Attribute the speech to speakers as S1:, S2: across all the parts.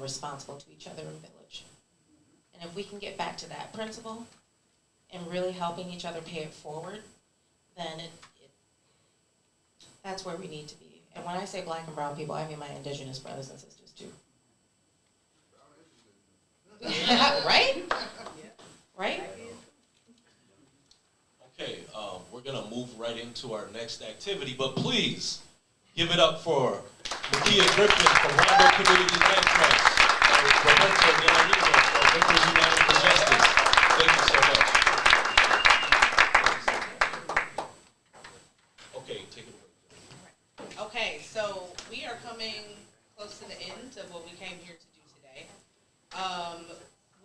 S1: responsible to each other in village. And if we can get back to that principle and really helping each other pay it forward, then that's where we need to be. And when I say black and brown people, I mean my indigenous brothers and sisters too. Right? Right?
S2: Okay, we're gonna move right into our next activity, but please give it up for Mikeya Griffin from Rondo Community Land Trust, Roberto and Riva from Victory United for Justice. Thank you so much. Okay, take it away.
S3: Okay, so we are coming close to the end of what we came here to do today.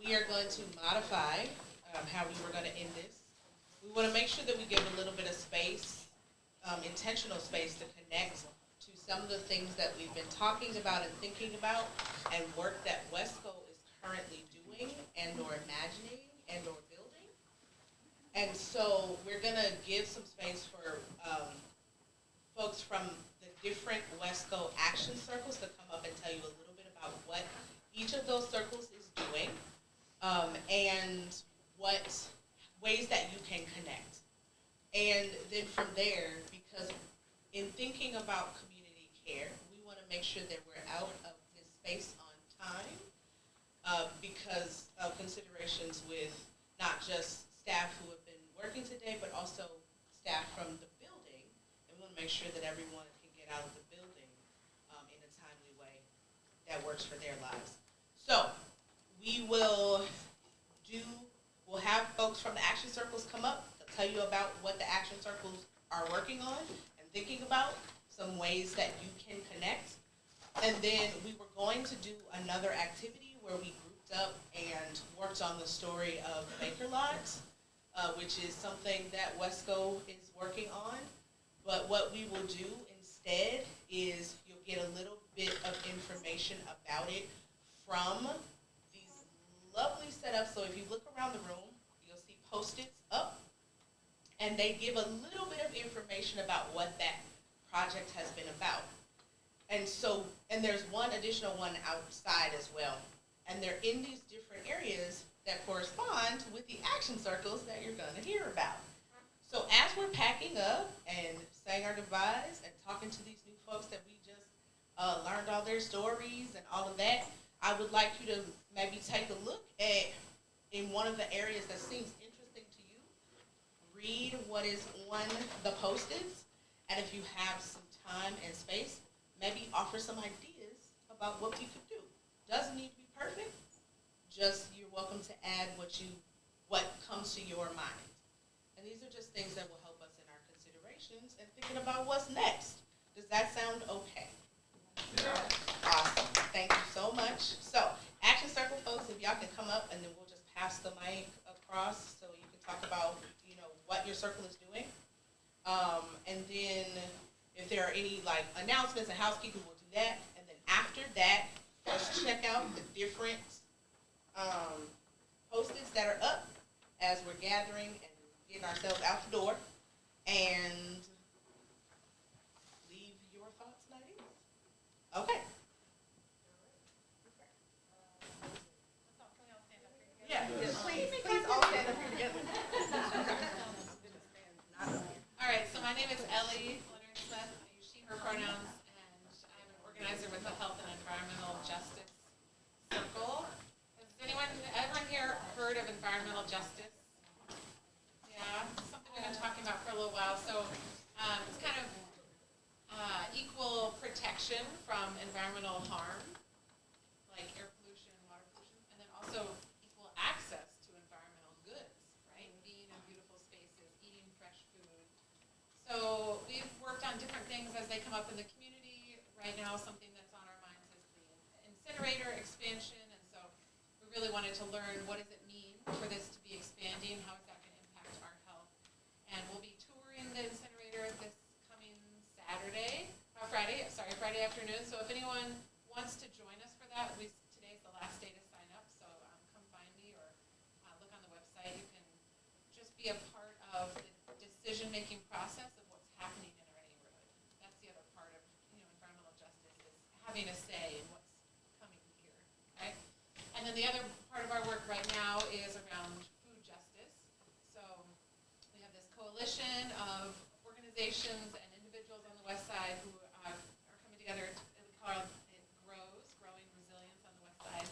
S3: We are going to modify how we were going to end this. We want to make sure that we give a little bit of space, intentional space, to connect to some of the things that we've been talking about and thinking about, and work that WSCO is currently doing and or imagining and or building. And so we're going to give some space for folks from the different WSCO action circles to come up and tell you a little bit about what each of those circles is doing, and what ways that you can connect. And then from there, because in thinking about community care, we want to make sure that we're out of this space on time, because of considerations with not just staff who have been working today, but also staff from the building. And we want to make sure that everyone can get out of the building in a timely way that works for their lives. So we'll have folks from the action circles come up to tell you about what the action circles are working on and thinking about, some ways that you can connect. And then we were going to do another activity where we grouped up and worked on the story of Baker Lots, which is something that WSCO is working on. But what we will do instead is you'll get a little bit of information about it from these lovely setups. So if you look around the room, you'll see Post-its up, and they give a little bit of information about what that project has been about. And there's one additional one outside as well. And they're in these different areas that correspond with the action circles that you're going to hear about. So as we're packing up and saying our goodbyes and talking to these new folks that we just learned all their stories and all of that, I would like you to maybe take a look at, in one of the areas that seems interesting to you, read what is on the Post-its, and if you have some time and space, maybe offer some ideas about what we could do. Doesn't need to be perfect, just you're welcome to add what comes to your mind. And these are just things that will help us in our considerations and thinking about what's next. Does that sound okay? Yeah. Awesome. Thank you so much. So, Action Circle folks, if y'all can come up, and then we'll just pass the mic across so you can talk about, what your circle is doing. And then if there are any announcements and housekeeping, we'll do that. And then after that, let's check out the different Post-its that are up as we're gathering and getting ourselves out the door, and leave your thoughts and ideas. Okay. Yeah, please all stand up here together.
S4: All right, so my name is Ellie Leonard-Smith. I use she, her pronouns, and I'm an organizer with the Health and Environmental Justice Circle. Has everyone here heard of environmental justice? Yeah, something we've been talking about for a little while. So it's kind of equal protection from environmental harm, like air pollution, water pollution, and then also equal access to environmental goods, right? Being in beautiful spaces, eating fresh food. So we've worked on different things as they come up in the community. Right now, something that's on our minds is the incinerator expansion, and so we really wanted to learn, what does it mean for this to be expanding? How is that going to impact our health? And we'll be touring the incinerator this coming Friday afternoon. So if anyone wants to join us for that, today's the last day to sign up. So come find me or look on the website. You can just be a part of the decision-making process of what's happening in our neighborhood. That's the other part of environmental justice, is having a say in what's coming here the other part of our work right now is around food justice. So we have this coalition of organizations and individuals on the west side who are coming together. We call it Growing Resilience on the west side.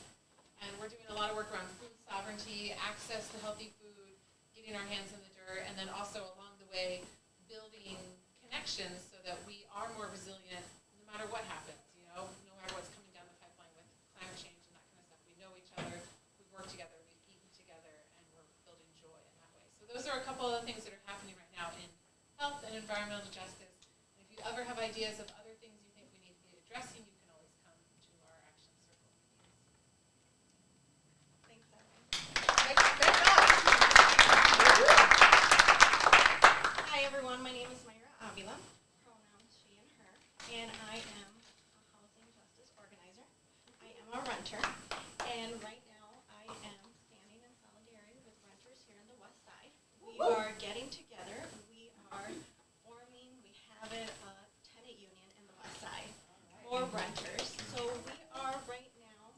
S4: And we're doing a lot of work around food sovereignty, access to healthy food, getting our hands in the dirt, and then also along the way building connections so that we are more resilient no matter what happens, no matter what's coming down the pipeline with climate change and that kind of stuff. We know each other, we work together, we've eaten together, and we're building joy in that way. So those are a couple of the things that are happening right now in health and environmental justice. And if you ever have ideas of other things you think we need to be addressing, you can always come to our action circle meetings.
S3: Thanks,
S5: Hi everyone, my name is Mikeya Avila, pronouns she and her, and I am a housing justice organizer. I am a renter, and right now I am standing in solidarity with renters here in the West Side. We are getting together, we are forming, we have a tenant union in the West Side for renters. So we are right now,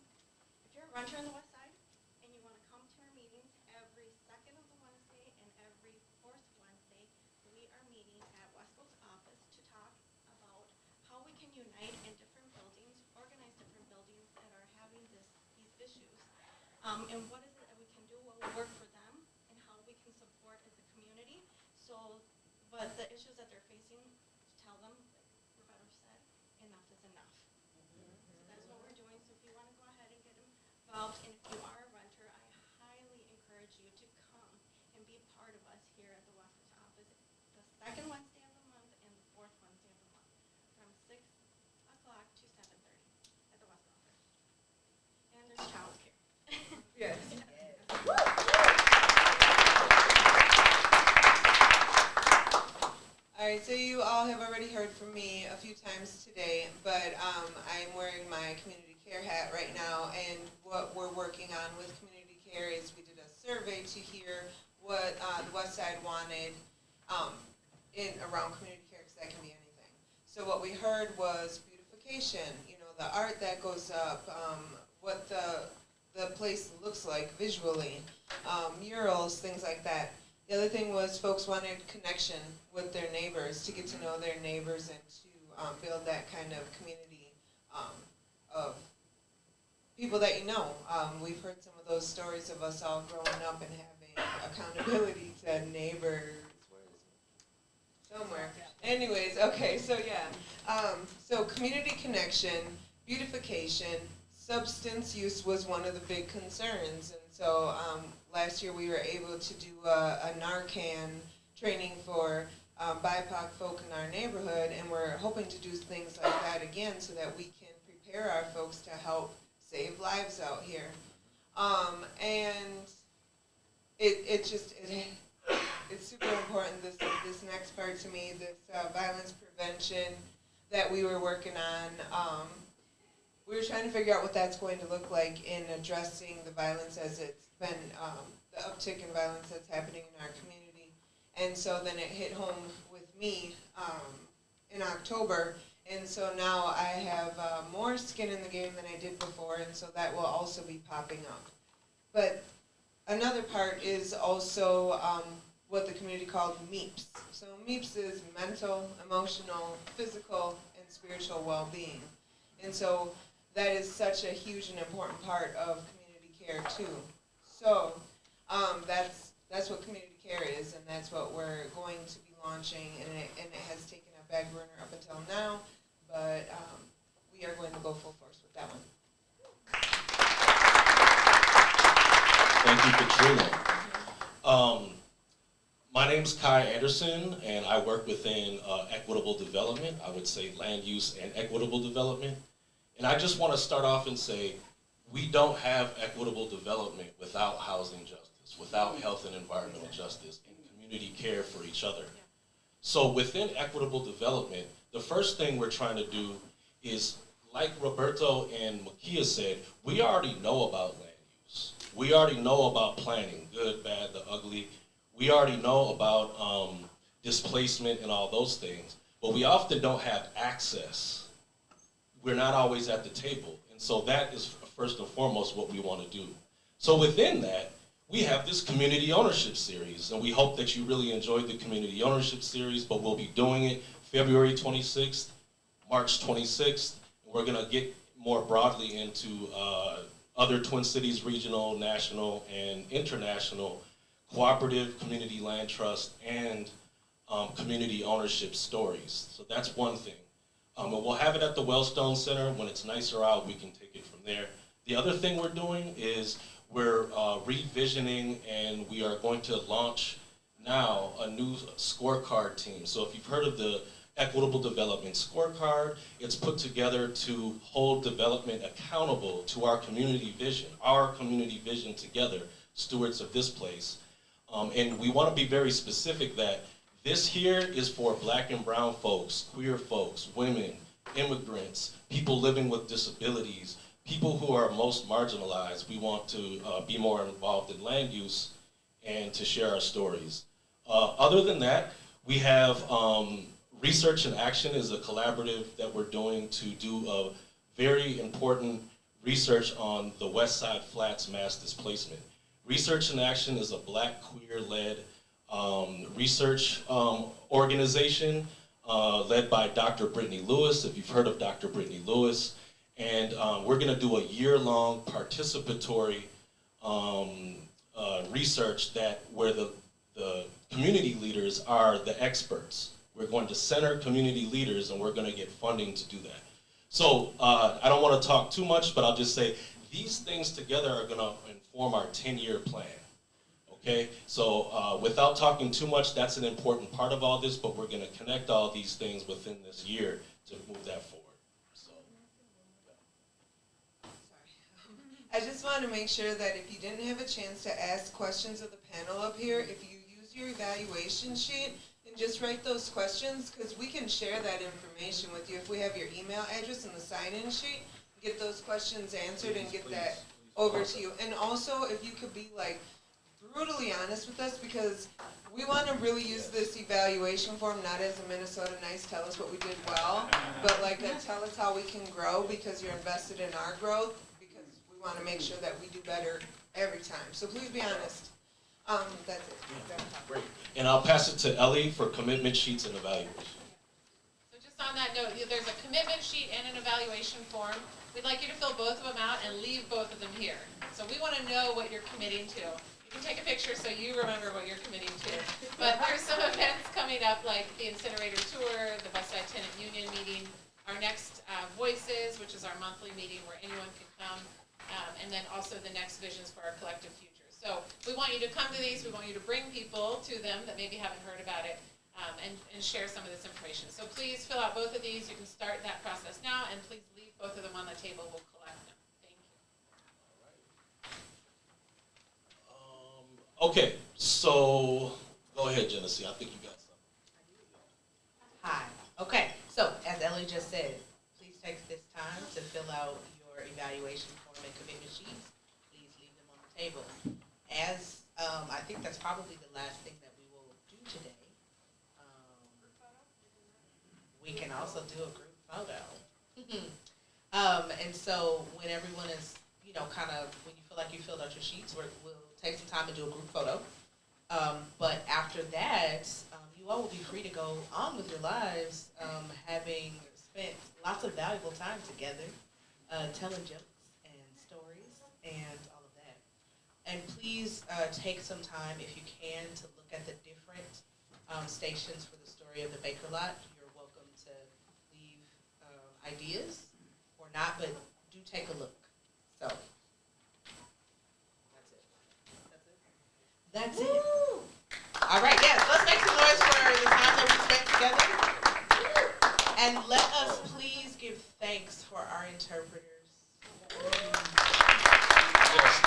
S5: if you're a renter in the West Side and you want to come to our meetings every second of the Wednesday and every fourth Wednesday, we are meeting at WSCO's office to talk about how we can unite in different buildings, organize different buildings that are having these issues, and what is it that we can do, what will work for them, and how we can support as a community. So, but the issues that they're facing, to tell them, like Roberto said, enough is enough. So that's what we're doing. So if you want to go ahead and get involved, and if you are a renter, I highly encourage you to come and be part of us here at the WSCO's office the second Wednesday of the month and the fourth Wednesday of the month from 6 o'clock to 7:30 at the WSCO office. And there's childcare.
S3: Yes.
S6: All right, so you all have already heard from me a few times today, but I'm wearing my community care hat right now, and what we're working on with community care is we did a survey to hear what the West Side wanted in around community care, because that can be anything. So what we heard was beautification, the art that goes up, what the place looks like visually, murals, things like that. The other thing was folks wanted connection with their neighbors, to get to know their neighbors and to build that kind of community of people that you know. We've heard some of those stories of us all growing up and having accountability to neighbors. Where is it? Somewhere. Anyways, okay, so yeah. So community connection, beautification, substance use was one of the big concerns. And so last year we were able to do a Narcan training for BIPOC folk in our neighborhood, and we're hoping to do things like that again so that we can prepare our folks to help save lives out here. And it's super important, this next part to me, this violence prevention that we were working on. We were trying to figure out what that's going to look like in addressing the violence as it's been, the uptick in violence that's happening in our community. And so then it hit home with me in October. And so now I have more skin in the game than I did before, and so that will also be popping up. But another part is also what the community called MEEPS. So MEEPS is mental, emotional, physical, and spiritual well-being. And so that is such a huge and important part of community care too. So that's what community care is, and that's what we're going to be launching, and it has taken a back burner up until now, but we are going to go full force with that one.
S2: Thank you, Katrina. My name's Kai Anderson, and I work within equitable development. I would say land use and equitable development. And I just want to start off and say, we don't have equitable development without housing justice, without health and environmental justice, and community care for each other. So within equitable development, the first thing we're trying to do is, like Roberto and Mikeya said, we already know about land use. We already know about planning, good, bad, the ugly. We already know about displacement and all those things, but we often don't have access. We're not always at the table. And so that is first and foremost what we want to do. So within that, we have this community ownership series, and we hope that you really enjoyed the community ownership series, but we'll be doing it February 26th, March 26th. We're gonna get more broadly into other Twin Cities regional, national, and international cooperative community land trust and community ownership stories. So that's one thing. And we'll have it at the Wellstone Center. When it's nicer out, we can take it from there. The other thing we're doing is we're revisioning, and we are going to launch now a new scorecard team. So if you've heard of the Equitable Development Scorecard, it's put together to hold development accountable to our community vision together, stewards of this place. And we want to be very specific that this here is for Black and brown folks, queer folks, women, immigrants, people living with disabilities, people who are most marginalized. We want to be more involved in land use and to share our stories. Other than that, we have Research and Action is a collaborative that we're doing to do a very important research on the West Side Flats mass displacement. Research and Action is a Black queer-led research organization led by Dr. Brittany Lewis, if you've heard of Dr. Brittany Lewis. And we're gonna do a year-long participatory research where the community leaders are the experts. We're going to center community leaders, and we're going to get funding to do that. So I don't want to talk too much, but I'll just say these things together are going to inform our 10-year plan. Okay? So without talking too much, that's an important part of all this, but we're going to connect all these things within this year to move that forward. So,
S6: I just want to make sure that if you didn't have a chance to ask questions of the panel up here, if you use your evaluation sheet, and just write those questions, because we can share that information with you. If we have your email address in the sign-in sheet, get those questions answered and get that over to you. And also, if you could be like brutally honest with us, because we want to really use this evaluation form not as a Minnesota nice, tell us what we did well, but like a tell us how we can grow, because you're invested in our growth, because we want to make sure that we do better every time. So please be honest. That's it.
S2: Great. And I'll pass it to Ellie for commitment sheets and evaluation.
S4: So just on that note, there's a commitment sheet and an evaluation form. We'd like you to fill both of them out and leave both of them here. So we want to know what you're committing to. You can take a picture so you remember what you're committing to. But there's some events coming up, like the incinerator tour, the Westside Tenant Union meeting, our next Voices, which is our monthly meeting where anyone can come, and then also the next Visions for Our Collective Future. So we want you to come to these. We want you to bring people to them that maybe haven't heard about it, and share some of this information. So please fill out both of these. You can start that process now, and please leave both of them on the table. We'll collect them. Thank you.
S2: Okay, so go ahead, Genesee. I think you got something.
S3: Hi. Okay, so as Ellie just said, please take this time to fill out your evaluation form and commitment sheets. Please leave them on the table. As I think that's probably the last thing that we will do today. We can also do a group photo. And so when everyone is, kind of, when you feel like you filled out your sheets, we'll take some time and do a group photo. But after that, you all will be free to go on with your lives, having spent lots of valuable time together, telling jokes and stories and all of that. And please take some time, if you can, to look at the different stations for the story of the Baker Lot. You're welcome to leave ideas or not, but do take a look. So, that's it. All right, yes, let's make some noise for the time that we spent together. And let us please give thanks for our interpreters.
S2: Yes.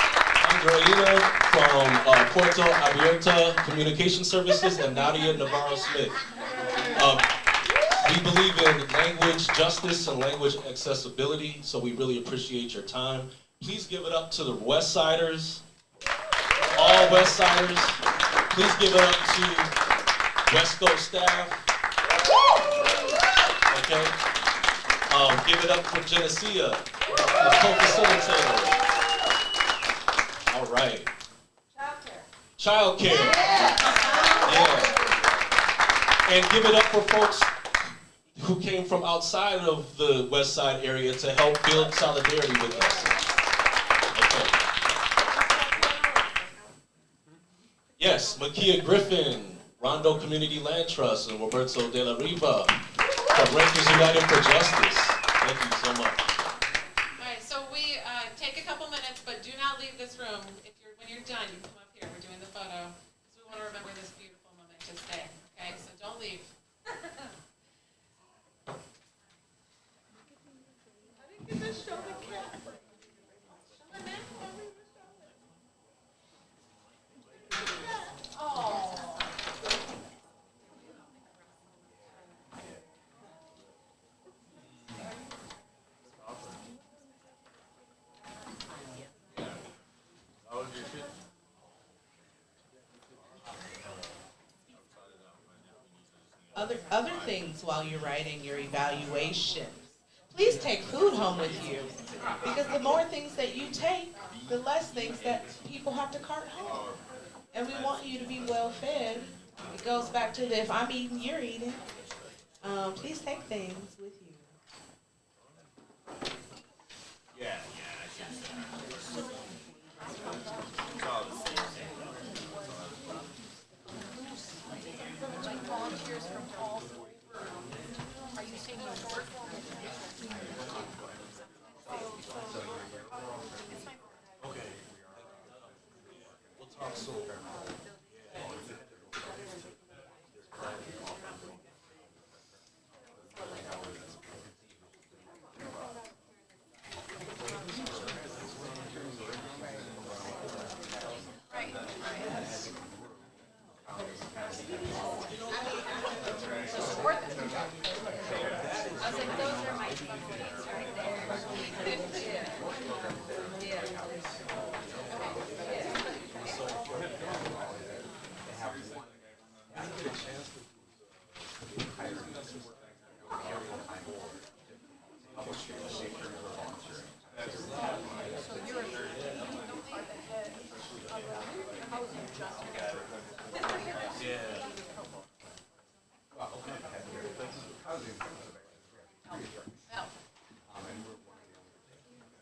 S2: Andreina from Puerto Abierta Communication Services and Nadia Navarro-Smith. We believe in language justice and language accessibility, so we really appreciate your time. Please give it up to the West Siders, all West Siders. Please give it up to WSCO staff. Okay. Give it up for Justicia, the co-facilitator. All right. Childcare. Yeah. And give it up for folks who came from outside of the West Side area to help build solidarity with us. Okay. Yes, Mikeya Griffin, Rondo Community Land Trust, and Roberto de la Riva from Renters United for Justice. Thank you so much.
S4: All right, so we take a couple minutes, but do not leave this room. When you're done, you come up here. We're doing the photo because we want to remember this beautiful momentous day. Okay, so don't leave.
S3: Other things while you're writing your evaluations. Please take food home with you, because the more things that you take, the less things that people have to cart home. And we want you to be well fed. It goes back to the if I'm eating, you're eating. Please take things with you.
S7: Volunteers from all over. Are you taking work?
S2: Okay. We'll talk soon. Yeah.